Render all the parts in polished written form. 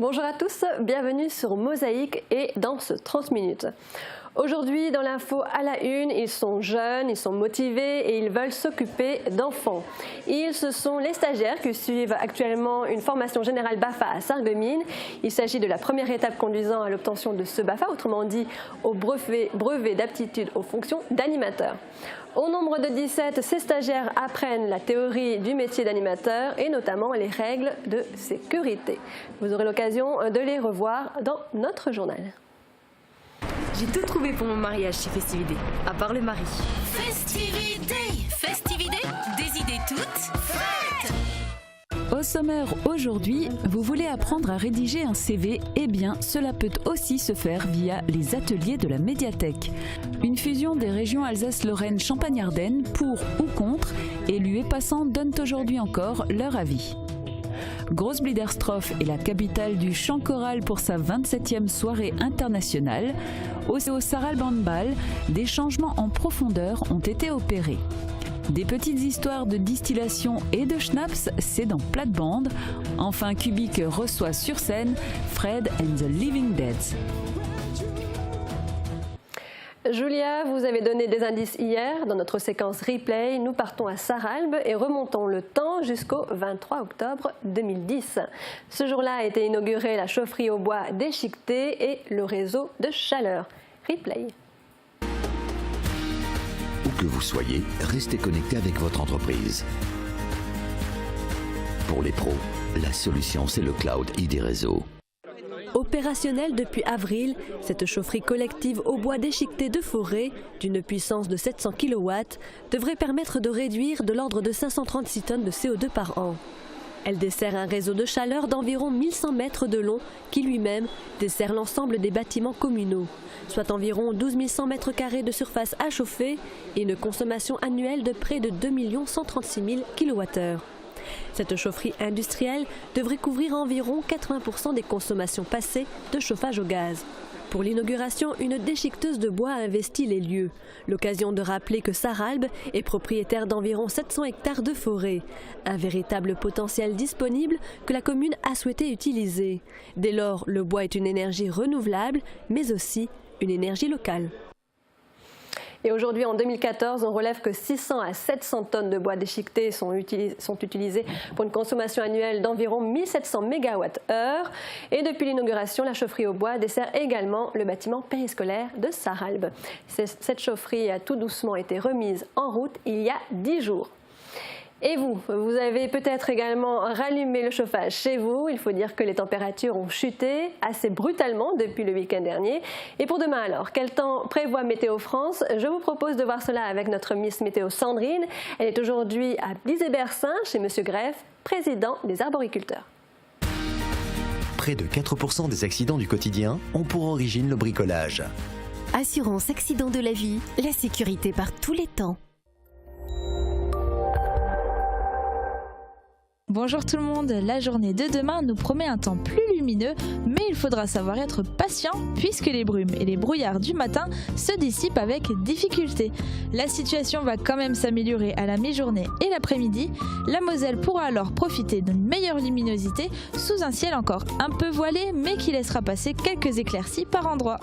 Bonjour à tous, bienvenue sur Mosaïque et dans ce 30 minutes. Aujourd'hui, dans l'info à la une, ils sont jeunes, ils sont motivés et ils veulent s'occuper d'enfants. Ce sont les stagiaires qui suivent actuellement une formation générale BAFA à Sarreguemines. Il s'agit de la première étape conduisant à l'obtention de ce BAFA, autrement dit au brevet d'aptitude aux fonctions d'animateur. Au nombre de 17, ces stagiaires apprennent la théorie du métier d'animateur et notamment les règles de sécurité. Vous aurez l'occasion de les revoir dans notre journal. J'ai tout trouvé pour mon mariage chez Festividé, à part le mari. Festividé, des idées toutes faites. Au sommaire aujourd'hui, vous voulez apprendre à rédiger un CV? Eh bien, cela peut aussi se faire via les ateliers de la médiathèque. Une fusion des régions Alsace-Lorraine, Champagne-Ardenne, pour ou contre, élus et passants donnent aujourd'hui encore leur avis. Großbliedersdorf est la capitale du chant choral pour sa 27e soirée internationale. Au Saralbandball, des changements en profondeur ont été opérés. Des petites histoires de distillation et de schnapps, c'est dans Plate-Bande. Enfin, Kubik reçoit sur scène Fred and the Living Dead. Julia, vous avez donné des indices hier dans notre séquence replay. Nous partons à Sarralbe et remontons le temps jusqu'au 23 octobre 2010. Ce jour-là a été inaugurée la chaufferie au bois déchiquetée et le réseau de chaleur. Replay. Où que vous soyez, restez connecté avec votre entreprise. Pour les pros, la solution c'est le cloud ID Réseau. Opérationnelle depuis avril, cette chaufferie collective au bois déchiqueté de forêt, d'une puissance de 700 kW, devrait permettre de réduire de l'ordre de 536 tonnes de CO2 par an. Elle dessert un réseau de chaleur d'environ 1100 mètres de long qui lui-même dessert l'ensemble des bâtiments communaux, soit environ 12 100 mètres carrés de surface à chauffer et une consommation annuelle de près de 2 136 000 kWh. Cette chaufferie industrielle devrait couvrir environ 80% des consommations passées de chauffage au gaz. Pour l'inauguration, une déchiqueteuse de bois a investi les lieux. L'occasion de rappeler que Sarralbe est propriétaire d'environ 700 hectares de forêt. Un véritable potentiel disponible que la commune a souhaité utiliser. Dès lors, le bois est une énergie renouvelable, mais aussi une énergie locale. Et aujourd'hui, en 2014, on relève que 600 à 700 tonnes de bois déchiqueté sont utilisées pour une consommation annuelle d'environ 1700 MWh. Et depuis l'inauguration, la chaufferie au bois dessert également le bâtiment périscolaire de Sarralbe. Cette chaufferie a tout doucement été remise en route il y a 10 jours. Et vous avez peut-être également rallumé le chauffage chez vous. Il faut dire que les températures ont chuté assez brutalement depuis le week-end dernier. Et pour demain alors, quel temps prévoit Météo France? Je vous propose de voir cela avec notre Miss Météo Sandrine. Elle est aujourd'hui à Bliz-et-Bersin chez Monsieur Greff, président des arboriculteurs. Près de 4% des accidents du quotidien ont pour origine le bricolage. Assurance accident de la vie, la sécurité par tous les temps. Bonjour tout le monde, la journée de demain nous promet un temps plus lumineux, mais il faudra savoir être patient puisque les brumes et les brouillards du matin se dissipent avec difficulté. La situation va quand même s'améliorer à la mi-journée et l'après-midi. La Moselle pourra alors profiter d'une meilleure luminosité sous un ciel encore un peu voilé, mais qui laissera passer quelques éclaircies par endroits.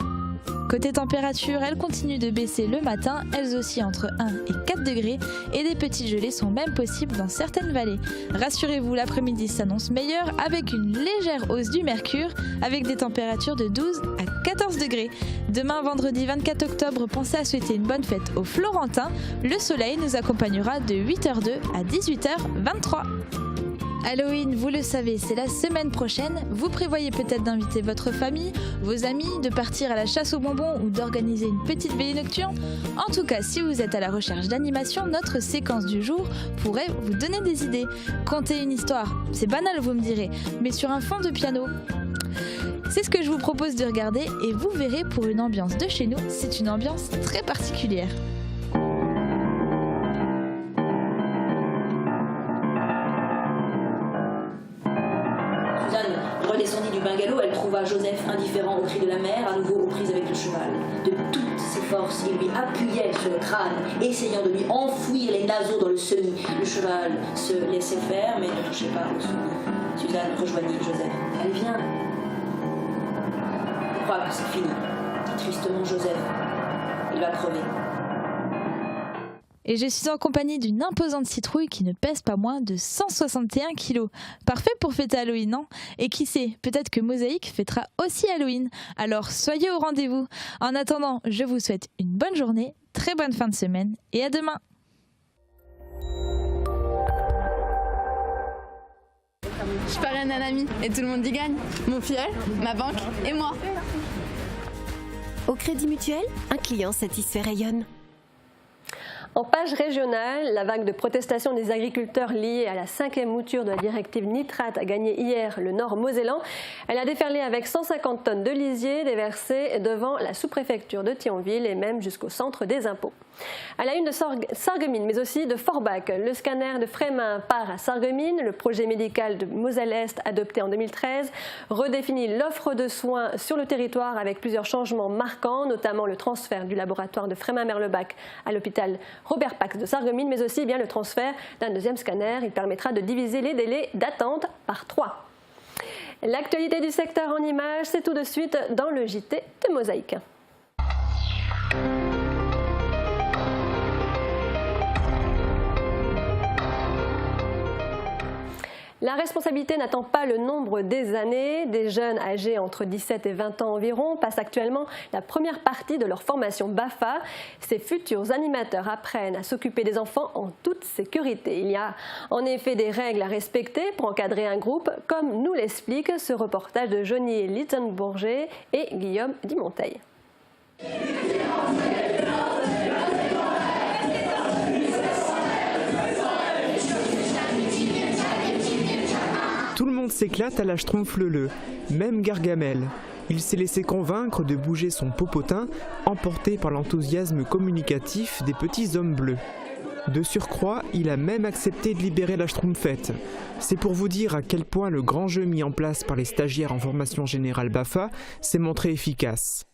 Côté température, elles continuent de baisser le matin, elles oscillent entre 1 et 4 degrés et des petites gelées sont même possibles dans certaines vallées. Rassurez-vous, l'après-midi s'annonce meilleur avec une légère hausse du mercure avec des températures de 12 à 14 degrés. Demain, vendredi 24 octobre, pensez à souhaiter une bonne fête aux Florentins. Le soleil nous accompagnera de 8h02 à 18h23. Halloween, vous le savez, c'est la semaine prochaine. Vous prévoyez peut-être d'inviter votre famille, vos amis, de partir à la chasse aux bonbons ou d'organiser une petite veillée nocturne. En tout cas, si vous êtes à la recherche d'animation, notre séquence du jour pourrait vous donner des idées. Contez une histoire, c'est banal vous me direz, mais sur un fond de piano. C'est ce que je vous propose de regarder et vous verrez pour une ambiance de chez nous, c'est une ambiance très particulière. Redescendit du bungalow, elle trouva Joseph indifférent au cri de la mère, à nouveau aux prises avec le cheval. De toutes ses forces, il lui appuyait sur le crâne, essayant de lui enfouir les naseaux dans le semis. Le cheval se laissait faire, mais ne touchait pas au semis. Suzanne rejoignit Joseph. Elle vient. crois que c'est fini, dit tristement Joseph. Il va crever. Et je suis en compagnie d'une imposante citrouille qui ne pèse pas moins de 161 kilos. Parfait pour fêter Halloween, non? Et qui sait, peut-être que Mosaïque fêtera aussi Halloween. Alors soyez au rendez-vous. En attendant, je vous souhaite une bonne journée, très bonne fin de semaine et à demain. Je parraine un ami et tout le monde y gagne. Mon filleul, ma banque et moi. Au Crédit Mutuel, un client satisfait rayonne. En page régionale, la vague de protestation des agriculteurs liée à la 5e mouture de la directive nitrate a gagné hier le nord mosellan. Elle a déferlé avec 150 tonnes de lisier déversées devant la sous-préfecture de Thionville et même jusqu'au centre des impôts. À la une de Sarreguemines, mais aussi de Forbach, le scanner de Frémin part à Sarreguemines. Le projet médical de Moselle-Est, adopté en 2013, redéfinit l'offre de soins sur le territoire avec plusieurs changements marquants, notamment le transfert du laboratoire de Frémin-Merlebach à l'hôpital Robert Pax de Sarreguemines, mais aussi bien le transfert d'un deuxième scanner. Il permettra de diviser les délais d'attente par 3. L'actualité du secteur en images, c'est tout de suite dans le JT de Mosaïque. La responsabilité n'attend pas le nombre des années. Des jeunes âgés entre 17 et 20 ans environ passent actuellement la première partie de leur formation BAFA. Ces futurs animateurs apprennent à s'occuper des enfants en toute sécurité. Il y a en effet des règles à respecter pour encadrer un groupe, comme nous l'explique ce reportage de Johnny Littenbourger et Guillaume Dimonteil. Tout le monde s'éclate à la Schtroumpf-Leleu, même Gargamel. Il s'est laissé convaincre de bouger son popotin, emporté par l'enthousiasme communicatif des petits hommes bleus. De surcroît, il a même accepté de libérer la Schtroumpfette. C'est pour vous dire à quel point le grand jeu mis en place par les stagiaires en formation générale BAFA s'est montré efficace.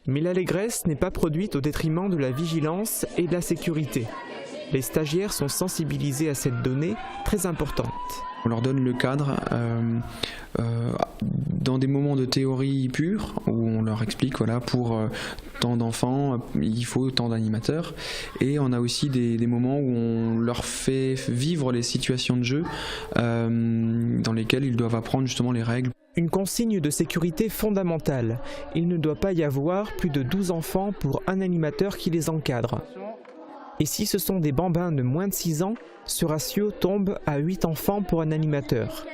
Mais l'allégresse n'est pas produite au détriment de la vigilance et de la sécurité. Les stagiaires sont sensibilisés à cette donnée très importante. On leur donne le cadre dans des moments de théorie pure où on leur explique voilà, pour tant d'enfants, il faut tant d'animateurs. Et on a aussi des moments où on leur fait vivre les situations de jeu dans lesquelles ils doivent apprendre justement les règles. Une consigne de sécurité fondamentale. Il ne doit pas y avoir plus de 12 enfants pour un animateur qui les encadre. Et si ce sont des bambins de moins de 6 ans, ce ratio tombe à 8 enfants pour un animateur.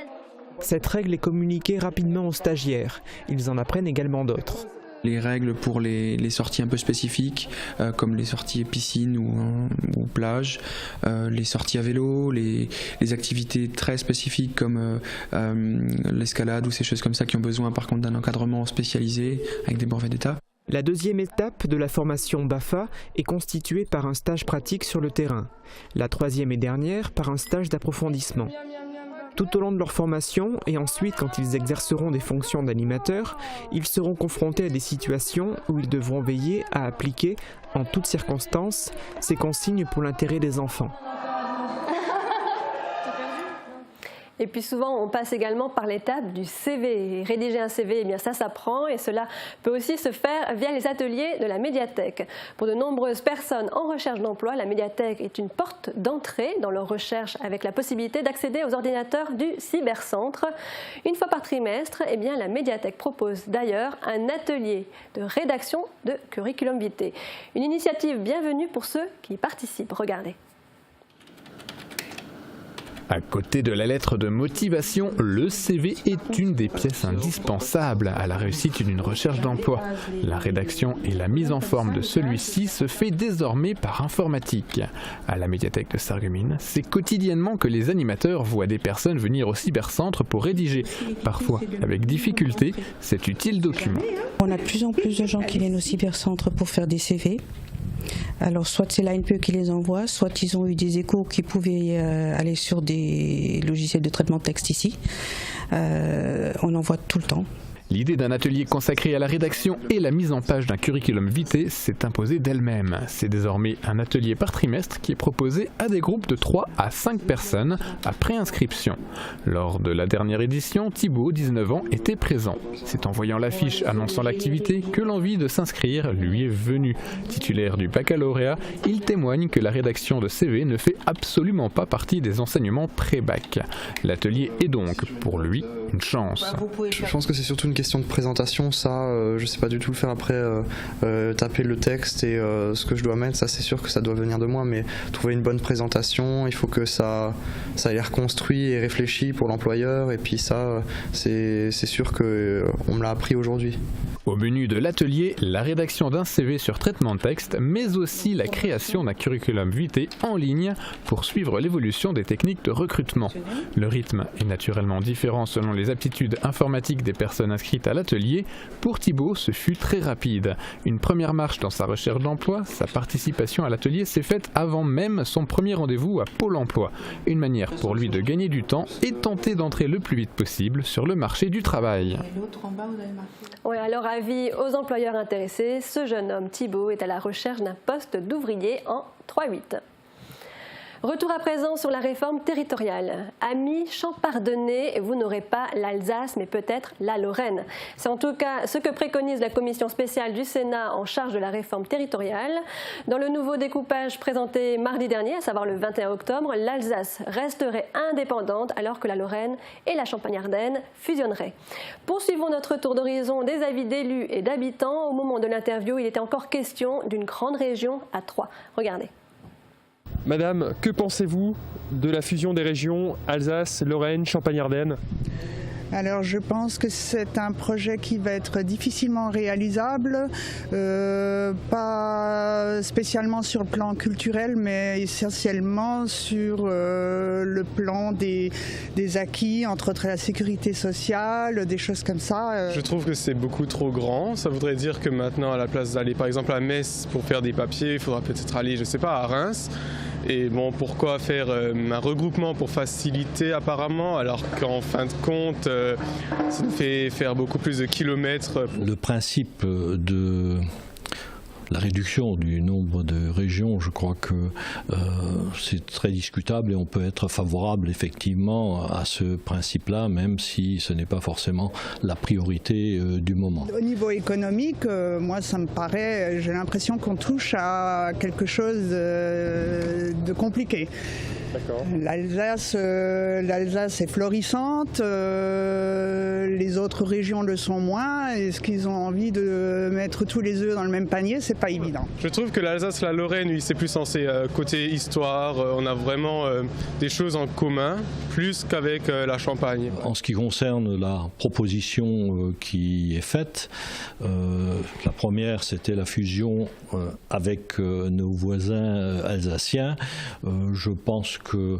Cette règle est communiquée rapidement aux stagiaires. Ils en apprennent également d'autres. Les règles pour les sorties un peu spécifiques, comme les sorties piscine ou plage, les sorties à vélo, les activités très spécifiques comme l'escalade ou ces choses comme ça qui ont besoin par contre d'un encadrement spécialisé avec des brevets d'État. La deuxième étape de la formation BAFA est constituée par un stage pratique sur le terrain. La troisième et dernière par un stage d'approfondissement. Tout au long de leur formation et ensuite quand ils exerceront des fonctions d'animateurs, ils seront confrontés à des situations où ils devront veiller à appliquer, en toutes circonstances, ces consignes pour l'intérêt des enfants. Et puis souvent, on passe également par l'étape du CV. Rédiger un CV, eh bien ça s'apprend et cela peut aussi se faire via les ateliers de la médiathèque. Pour de nombreuses personnes en recherche d'emploi, la médiathèque est une porte d'entrée dans leur recherche avec la possibilité d'accéder aux ordinateurs du cybercentre. Une fois par trimestre, eh bien, la médiathèque propose d'ailleurs un atelier de rédaction de curriculum vitae. Une initiative bienvenue pour ceux qui y participent. Regardez. À côté de la lettre de motivation, le CV est une des pièces indispensables à la réussite d'une recherche d'emploi. La rédaction et la mise en forme de celui-ci se fait désormais par informatique. À la médiathèque de Sarreguemines, c'est quotidiennement que les animateurs voient des personnes venir au cybercentre pour rédiger, parfois avec difficulté, cet utile document. On a de plus en plus de gens qui viennent au cybercentre pour faire des CV. Alors soit c'est l'ANPE qui les envoie, soit ils ont eu des échos qui pouvaient aller sur des logiciels de traitement de texte ici. On en voit tout le temps. L'idée d'un atelier consacré à la rédaction et la mise en page d'un curriculum vitae s'est imposée d'elle-même. C'est désormais un atelier par trimestre qui est proposé à des groupes de 3 à 5 personnes à préinscription. Lors de la dernière édition, Thibaut, 19 ans, était présent. C'est en voyant l'affiche annonçant l'activité que l'envie de s'inscrire lui est venue. Titulaire du baccalauréat, il témoigne que la rédaction de CV ne fait absolument pas partie des enseignements pré-bac. L'atelier est donc, pour lui, une chance. Je pense que c'est surtout une question de présentation, ça, je sais pas du tout le faire après, taper le texte et ce que je dois mettre, ça c'est sûr que ça doit venir de moi, mais trouver une bonne présentation, il faut que ça ait l'air construit et réfléchi pour l'employeur, et puis ça, c'est sûr qu'on me l'a appris aujourd'hui. Au menu de l'atelier, la rédaction d'un CV sur traitement de texte, mais aussi la création d'un curriculum vitae en ligne pour suivre l'évolution des techniques de recrutement. Le rythme est naturellement différent selon les aptitudes informatiques des personnes inscrites à l'atelier. Pour Thibaut, ce fut très rapide. Une première marche dans sa recherche d'emploi, sa participation à l'atelier s'est faite avant même son premier rendez-vous à Pôle emploi. Une manière pour lui de gagner du temps et tenter d'entrer le plus vite possible sur le marché du travail. Oui, alors avis aux employeurs intéressés, ce jeune homme Thibaut est à la recherche d'un poste d'ouvrier en 3-8. Retour à présent sur la réforme territoriale. Amis champardonnais, vous n'aurez pas l'Alsace, mais peut-être la Lorraine. C'est en tout cas ce que préconise la commission spéciale du Sénat en charge de la réforme territoriale. Dans le nouveau découpage présenté mardi dernier, à savoir le 21 octobre, l'Alsace resterait indépendante alors que la Lorraine et la Champagne-Ardenne fusionneraient. Poursuivons notre tour d'horizon des avis d'élus et d'habitants. Au moment de l'interview, il était encore question d'une grande région à 3. Regardez. Madame, que pensez-vous de la fusion des régions Alsace, Lorraine, Champagne-Ardenne ? Alors je pense que c'est un projet qui va être difficilement réalisable, pas spécialement sur le plan culturel, mais essentiellement sur le plan des acquis, entre autres la sécurité sociale, des choses comme ça. Je trouve que c'est beaucoup trop grand. Ça voudrait dire que maintenant, à la place d'aller par exemple à Metz pour faire des papiers, il faudra peut-être aller, je sais pas, à Reims. Et bon, pourquoi faire un regroupement pour faciliter apparemment, alors qu'en fin de compte, ça nous fait faire beaucoup plus de kilomètres. Le principe de la réduction du nombre de régions, je crois que c'est très discutable et on peut être favorable effectivement à ce principe-là, même si ce n'est pas forcément la priorité du moment. Au niveau économique, moi ça me paraît, j'ai l'impression qu'on touche à quelque chose de compliqué. L'Alsace est florissante, les autres régions le sont moins. Est-ce qu'ils ont envie de mettre tous les œufs dans le même panier? C'est pas évident. Je trouve que l'Alsace, la Lorraine, oui, c'est plus censé côté histoire. On a vraiment des choses en commun, plus qu'avec la Champagne. En ce qui concerne la proposition qui est faite, la première c'était la fusion avec nos voisins alsaciens. Je pense que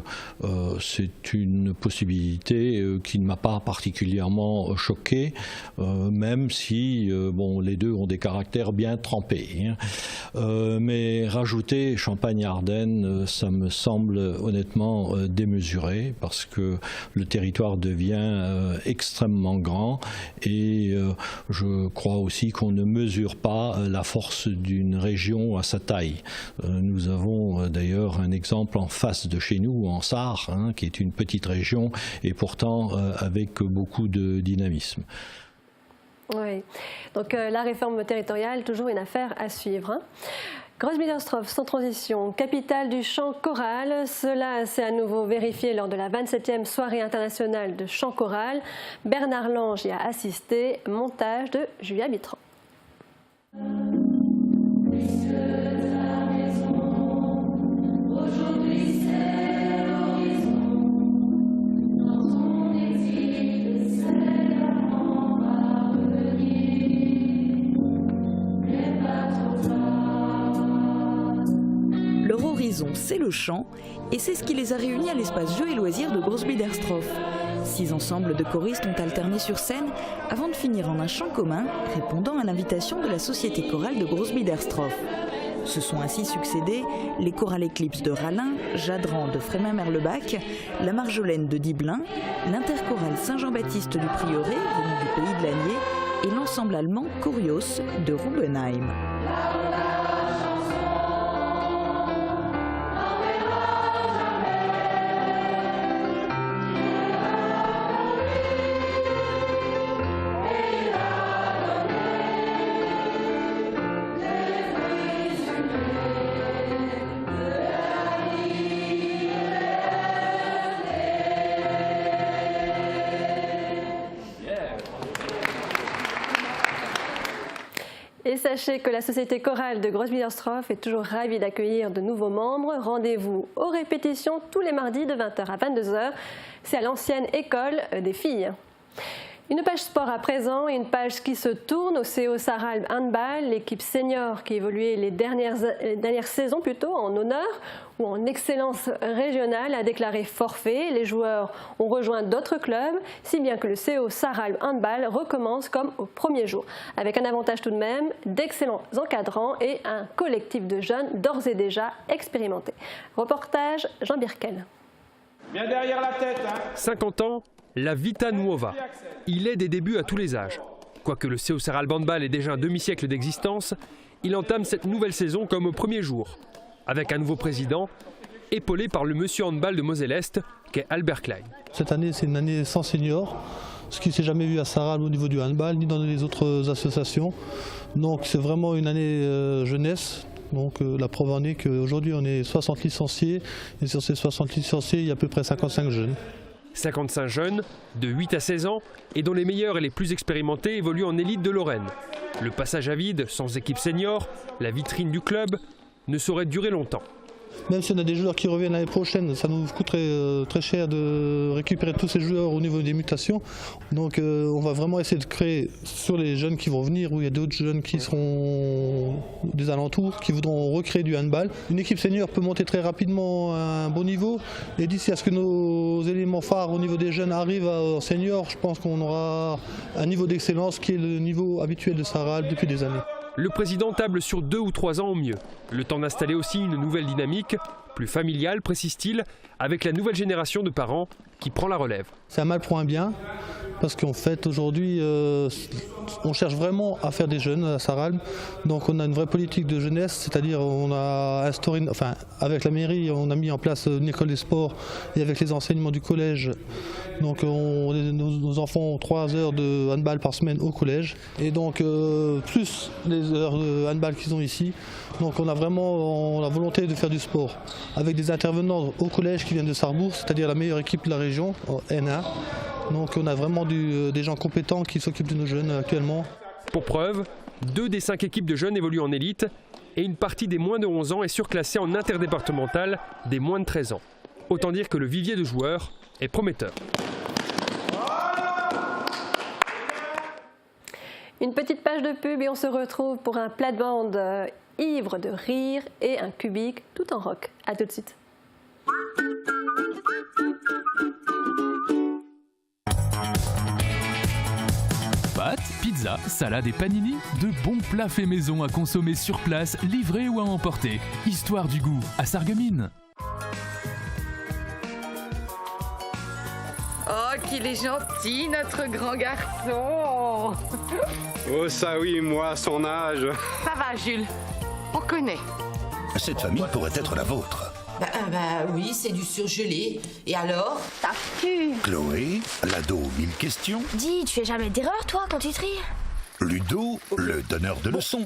c'est une possibilité qui ne m'a pas particulièrement choqué, même si bon, les deux ont des caractères bien trempés. Mais rajouter Champagne-Ardenne, ça me semble honnêtement démesuré, parce que le territoire devient extrêmement grand et je crois aussi qu'on ne mesure pas la force d'une région à sa taille. Nous avons d'ailleurs un exemple en face de chez nous, en Sarre, qui est une petite région et pourtant avec beaucoup de dynamisme. Oui, donc la réforme territoriale, toujours une affaire à suivre. Großbiederstroff, sans transition, capitale du chant choral. Cela s'est à nouveau vérifié lors de la 27e soirée internationale de chant choral. Bernard Lange y a assisté, montage de Julia Bitran. Leur horizon, c'est le chant, et c'est ce qui les a réunis à l'espace Jeux et Loisirs de Großbiederstroff. 6 ensembles de choristes ont alterné sur scène avant de finir en un chant commun, répondant à l'invitation de la Société chorale de Großbiederstroff. Se sont ainsi succédés les chorales Éclipse de Rallin, Jadran de Frémin-Merlebach, la Marjolaine de Dibelin, l'interchorale Saint-Jean-Baptiste du Prieuré, venu du pays de l'Agnier, et l'ensemble allemand Kurios de Rubenheim. Et sachez que la Société chorale de Grossbiederstroff est toujours ravie d'accueillir de nouveaux membres. Rendez-vous aux répétitions tous les mardis de 20h à 22h. C'est à l'ancienne école des filles. Une page sport à présent et une page qui se tourne au CO Saralb Handball, l'équipe senior qui évoluait les dernières saisons plutôt en honneur ou en excellence régionale a déclaré forfait. Les joueurs ont rejoint d'autres clubs, si bien que le CO Saralb Handball recommence comme au premier jour, avec un avantage tout de même, d'excellents encadrants et un collectif de jeunes d'ores et déjà expérimentés. Reportage Jean Birkel. Bien derrière la tête, hein. 50 ans, la Vita Nuova. Il est des débuts à tous les âges. Quoique le CO Saralb Handball ait déjà un demi-siècle d'existence, il entame cette nouvelle saison comme au premier jour, avec un nouveau président, épaulé par le monsieur handball de Moselle-Est, qu'est Albert Klein. Cette année, c'est une année sans seniors, ce qui ne s'est jamais vu à Saralb au niveau du handball, ni dans les autres associations. Donc c'est vraiment une année jeunesse. Donc la preuve en est qu'aujourd'hui on est 60 licenciés, et sur ces 60 licenciés, il y a à peu près 55 jeunes. 55 jeunes, de 8 à 16 ans, et dont les meilleurs et les plus expérimentés évoluent en élite de Lorraine. Le passage à vide, sans équipe senior, la vitrine du club, ne saurait durer longtemps. Même si on a des joueurs qui reviennent l'année prochaine, ça nous coûterait très cher de récupérer tous ces joueurs au niveau des mutations. Donc on va vraiment essayer de créer sur les jeunes qui vont venir, où il y a d'autres jeunes qui seront des alentours, qui voudront recréer du handball. Une équipe senior peut monter très rapidement à un bon niveau. Et d'ici à ce que nos éléments phares au niveau des jeunes arrivent en senior, je pense qu'on aura un niveau d'excellence qui est le niveau habituel de Saralb depuis des années. Le président table sur 2 ou 3 ans au mieux. Le temps d'installer aussi une nouvelle dynamique, plus familiale, précise-t-il, avec la nouvelle génération de parents qui prend la relève. C'est un mal pour un bien, parce qu'en fait aujourd'hui on cherche vraiment à faire des jeunes à Saralb. Donc on a une vraie politique de jeunesse, c'est-à-dire on a instauré, avec la mairie on a mis en place une école des sports et avec les enseignements du collège. Donc nos enfants ont 3 heures de handball par semaine au collège et donc plus les heures de handball qu'ils ont ici. Donc on a vraiment la volonté de faire du sport avec des intervenants au collège qui viennent de Sarrebourg, c'est-à-dire la meilleure équipe de la région, N1. Donc on a vraiment des gens compétents qui s'occupent de nos jeunes actuellement. Pour preuve, 2 des 5 équipes de jeunes évoluent en élite et une partie des moins de 11 ans est surclassée en interdépartemental des moins de 13 ans. Autant dire que le vivier de joueurs est prometteur. Une petite page de pub et on se retrouve pour un plate-bande ivre de rire et un cubique tout en rock. A tout de suite. Pâtes, pizza, salade et panini, de bons plats faits maison à consommer sur place, livrés ou à emporter. Histoire du goût à Sarreguemines. Oh, qu'il est gentil, notre grand garçon. Oh ça oui, moi, à son âge. Ça va, Jules, on connaît. Cette famille pourrait être la vôtre. Bah oui, c'est du surgelé. Et alors? Ça pue. Chloé, l'ado aux 1000 questions. Dis, tu fais jamais d'erreur, toi, quand tu tries? Ludo, le donneur de leçons.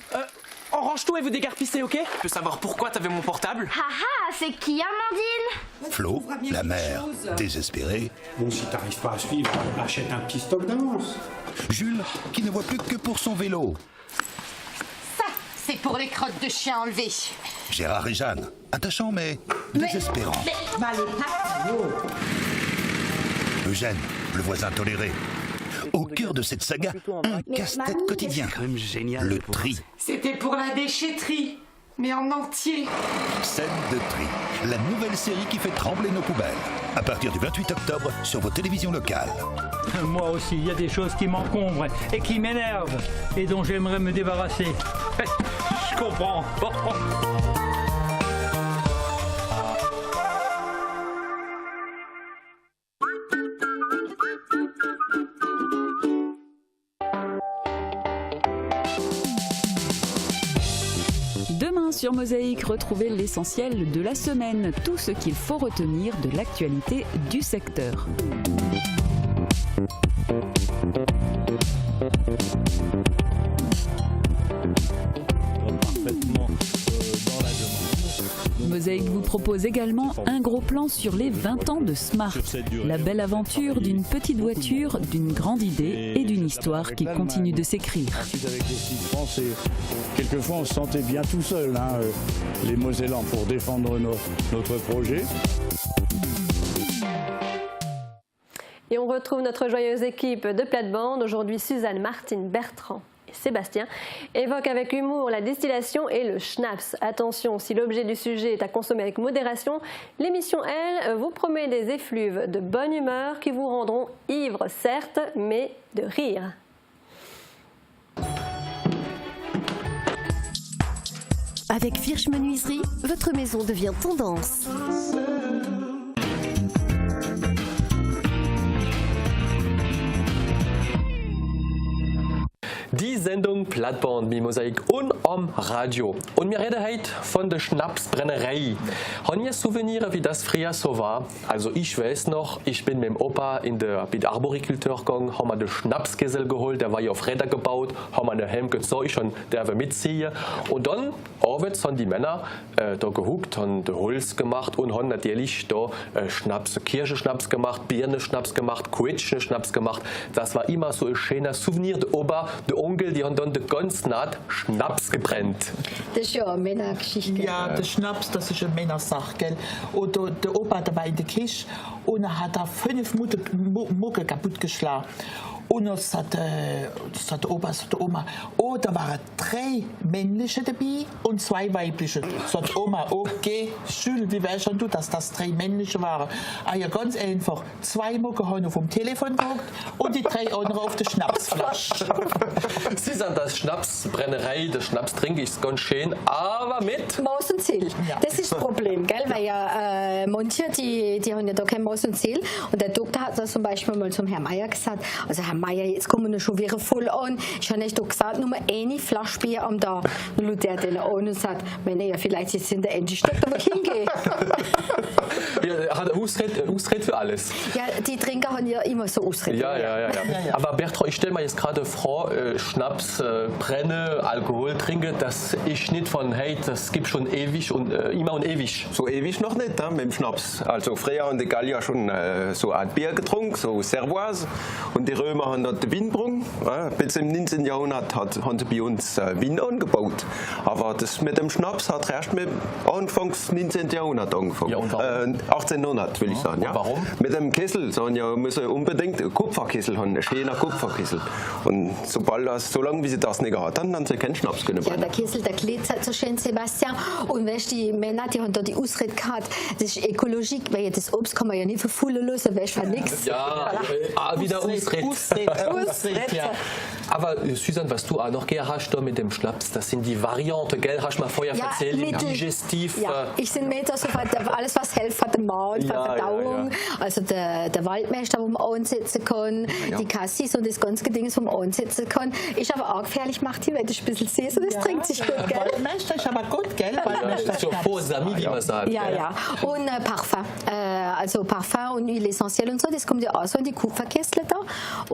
On range tout et vous dégarpissez, ok? Je peux savoir pourquoi t'avais mon portable? Haha, c'est qui, Amandine? Flo, la mère, désespérée. Bon, si t'arrives pas à suivre, achète un petit stock d'avance. Jules, qui ne voit plus que pour son vélo. Ça, c'est pour les crottes de chien enlevées. Gérard et Jeanne, attachants mais désespérants. Bah, les pattes. Eugène, le voisin toléré. Au cœur de cette saga, un casse-tête quotidien. Le tri. C'était pour la déchetterie, mais en entier. Scène de tri, la nouvelle série qui fait trembler nos poubelles. À partir du 28 octobre sur vos télévisions locales. Moi aussi, il y a des choses qui m'encombrent et qui m'énervent et dont j'aimerais me débarrasser. Je comprends. sur Mosaïque, retrouvez l'essentiel de la semaine, tout ce qu'il faut retenir de l'actualité du secteur. Mosaïque vous propose également un gros plan sur les 20 ans de Smart, la belle aventure d'une petite voiture, d'une grande idée et d'une histoire qui continue de s'écrire. Ensuite avec les 6 France, quelquefois on se sentait bien tout seul, les Mosellans, pour défendre notre projet. Et on retrouve notre joyeuse équipe de plate-bande. Aujourd'hui, Suzanne, Martine, Bertrand et Sébastien évoquent avec humour la distillation et le schnapps. Attention, si l'objet du sujet est à consommer avec modération, l'émission, elle, vous promet des effluves de bonne humeur qui vous rendront ivres, certes, mais de rire. Avec Virch Menuiserie, votre maison devient tendance. Die Sendung Plattband mit Mosaik und am Radio. Und wir reden heute von der Schnapsbrennerei. Haben ihr Souvenire, wie das früher so war? Also ich weiß noch, ich bin mit dem Opa bei der Arborikultur gegangen, haben wir den Schnapskessel geholt, der war ja auf Räder gebaut, haben wir einen Helm gezogen und der wir mitziehen. Und dann abends haben die Männer da gehuckt, haben Holz gemacht und haben natürlich da Schnaps, Kirschenschnaps gemacht, Birnenschnaps gemacht, Quetschenschnaps gemacht. Das war immer so ein schöner Souvenir. Der Opa, der Onkel, die haben dann die ganze Nacht Schnaps gebrannt. Das ist ja eine Männergeschichte. Ja, der Schnaps, das ist eine Männersache, gell? Und der Opa, der war in der Küche und er hat da 5 Mucke kaputtgeschlagen. Und dann sagt der Opa, sagt die Oma, oh, da waren 3 männliche dabei und 2 weibliche. Sagt die Oma, okay, Jules, wie weißt du, dass das 3 männliche waren? Ah ja, ganz einfach. 2 Mucke haben auf dem Telefon geguckt und die 3 anderen auf der Schnapsflasche. Sie sagen, das Schnapsbrennerei, das Schnapstrinken ist ganz schön, aber mit Maß und Ziel. Ja. Das ist das Problem, gell? Weil ja manche, die haben ja da kein Maß und Ziel. Und der Doktor hat das zum Beispiel mal zum Herrn Meier gesagt, also Herr Meier, jetzt kommen wir schon wieder voll an. Ich habe nicht gesagt, nur eine Flasche Bier am Tag. Dann schaut er den an und sagt, ja, vielleicht ist es in der Endstadt, wo ich hingehe. Ja, hat Ausrede für alles. Ja, die Trinker haben ja immer so Ausrede. Ja. Aber Bertrand, ich stelle mir jetzt gerade vor, Schnaps, Brenne, Alkohol trinken, das ist nicht von, hey, das gibt schon ewig und immer und ewig. So ewig noch nicht, mit dem Schnaps. Also früher haben die Gallier schon so eine Art Bier getrunken, so Cervoise. Und die Römer haben dort den Wein getrunken. Bis im 19. Jahrhundert haben sie bei uns Wein angebaut. Aber das mit dem Schnaps hat erst mit Anfangs 19. Jahrhundert angefangen. Ja, 1800 will ich sagen. Ja. Warum? Mit dem Kessel, sagen ja, müssen unbedingt einen Kupferkessel haben, einen schönen Kupferkessel. Und solange wie sie das nicht gehabt haben, haben sie keinen Schnaps können. Ja, der Kessel, der glitzert so schön, Sebastian. Und weißt, die Männer, die haben da die Ausrede gehabt, das ist ökologisch, weil das Obst kann man ja nicht verfüllen lassen, weißt du, für nichts. Ja, wieder Ausrede. Ja. Aber Susanne, was du auch noch gerne hast da mit dem Schnaps, das sind die Varianten, gell? Hast du mal vorher erzählt, digestiv. Ja, ich bin mit, also alles was hilft für den Magen, für die Verdauung. Ja. Also der Waldmeister, wo man ansetzen kann, die Cassis und das ganze Ding, wo man ansetzen kann. Ist aber auch gefährlich, macht die, weil das ein bisschen süß und das trinkt sich gut, gell? Waldmeister ist aber gut, gell? Waldmeister ist so Faux-Ami, wie man sagt. Ja. Und Parfum, also Parfum und Öl essentiell und so, das kommt ja auch so in die Kupferkessel da.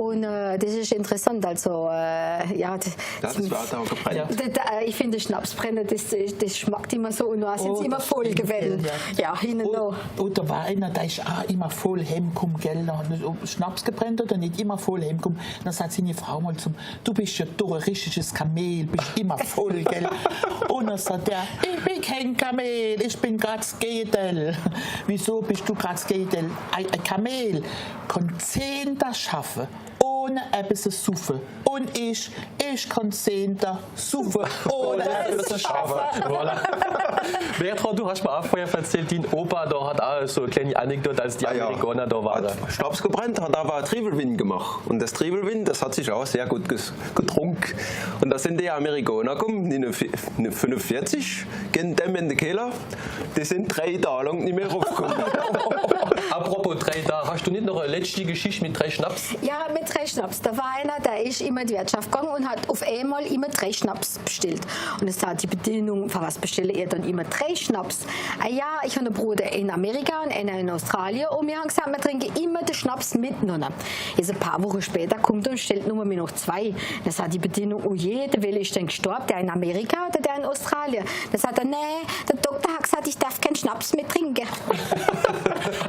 Und das ist interessant, also das war auch gebrannt. Ich finde Schnapsbrenner, das schmeckt immer so und dann sind sie immer voll gewählt. Ja, hinten noch. Und da war einer, der ist auch immer voll heimgekommen, gell, Schnaps gebrannt oder nicht, immer voll heimgekommen. Dann sagt seine Frau mal zum, du bist ja doch ein richtiges Kamel, bist immer voll, gell. Und dann sagt er, ich bin kein Kamel, ich bin gerade das Gegenteil. Wieso bist du gerade das Gegenteil? Ein Kamel kann 10 das schaffen, ohne etwas zu saufen. Und ich kann 10 saufen, ohne etwas zu schaffen. Voilà. Bertrand, du hast mir auch vorher erzählt, dein Opa da hat auch so eine kleine Anekdote, als die Amerikaner da waren. Hat Schnaps gebrannt, hat aber Triebelwind gemacht. Und das Triebelwind, das hat sich auch sehr gut getrunken. Und da sind die Amerikaner gekommen, in 1945, gehen dem in den Keller, die sind 3 Tage lang nicht mehr raufgekommen. Apropos 3 Tage, hast du nicht noch eine letzte Geschichte mit 3 Schnaps? Ja, mit 3 Schnaps. Da war einer, der ist immer in die Wirtschaft gegangen und hat auf einmal immer 3 Schnaps bestellt. Und es sagt die Bedienung, für was bestelle er dann immer 3 Schnaps? Ah ja, ich habe einen Bruder in Amerika und einen in Australien und wir haben gesagt, wir trinken immer den Schnaps miteinander. Jetzt ein paar Wochen später kommt er und stellt nur mehr noch 2. Dann sagt die Bedienung, oh je, der Wille ist denn gestorben, der in Amerika oder der in Australien? Dann sagt er, nee, der Doktor hat gesagt, ich darf keinen Schnaps mehr trinken.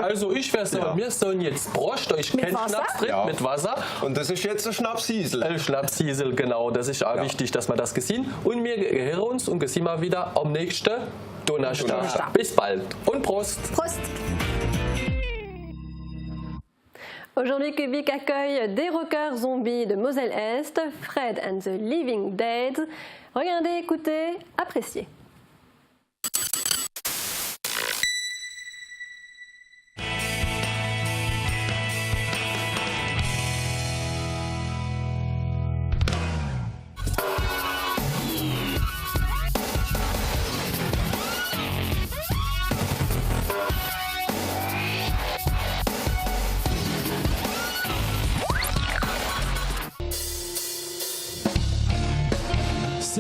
Also ich wäre so, wir sollen jetzt Prost, ich kenne Schnaps trinken mit Wasser. Und das ist jetzt ein Schnapshiesel. Ein Schnapshiesel, genau, das ist auch wichtig, dass wir das gesehen. Und wir hören uns und sehen mal wieder am nächsten Donnerstag. Bis bald und Prost. Prost. Aujourd'hui, Québec accueille des rockers zombies de Moselle-Est, Fred and the Living Dead. Regardez, écoutez, appréciez.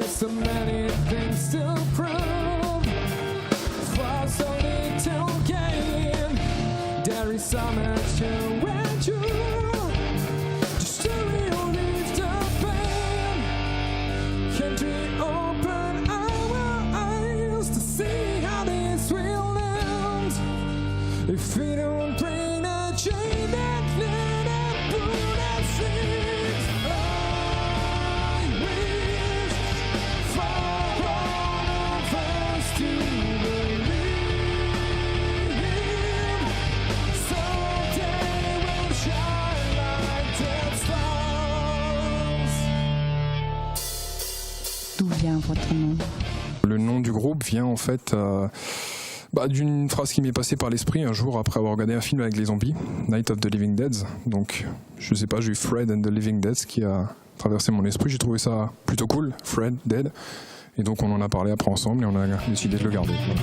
So many things to prove for so little gain. There is so much to endure just to relieve the pain. Can't we open our eyes to see how this will end? If we don't bring a change that let it put us in. D'où vient votre nom? Le nom du groupe vient en fait d'une phrase qui m'est passée par l'esprit un jour après avoir regardé un film avec les zombies, Night of the Living Dead. Donc je sais pas, j'ai eu Fred and the Living Dead qui a traversé mon esprit. J'ai trouvé ça plutôt cool, Fred, Dead. Et donc on en a parlé après ensemble et on a décidé de le garder. Voilà.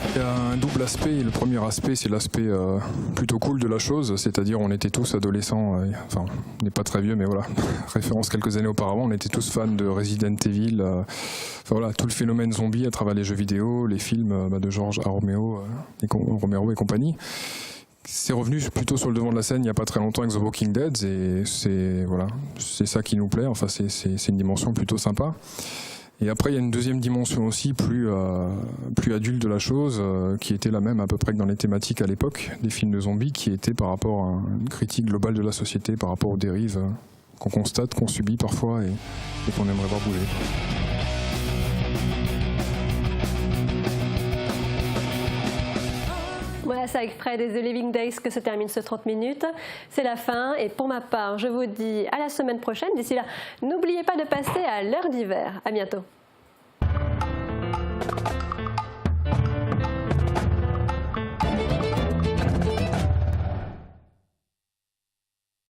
Il y a un double aspect. Le premier aspect, c'est l'aspect plutôt cool de la chose, c'est-à-dire on était tous adolescents, enfin on n'est pas très vieux mais voilà, référence quelques années auparavant, on était tous fans de Resident Evil, enfin voilà, tout le phénomène zombie à travers les jeux vidéo, les films de George A. Romero et compagnie. C'est revenu plutôt sur le devant de la scène il n'y a pas très longtemps avec The Walking Dead et c'est ça qui nous plaît, enfin c'est une dimension plutôt sympa. Et après, il y a une deuxième dimension aussi, plus adulte de la chose, qui était la même à peu près que dans les thématiques à l'époque des films de zombies, qui était par rapport à une critique globale de la société, par rapport aux dérives qu'on constate, qu'on subit parfois et qu'on aimerait voir bouger. Voilà, c'est avec Fred et The Living Days que se termine ce 30 minutes. C'est la fin et pour ma part, je vous dis à la semaine prochaine. D'ici là, n'oubliez pas de passer à l'heure d'hiver. À bientôt.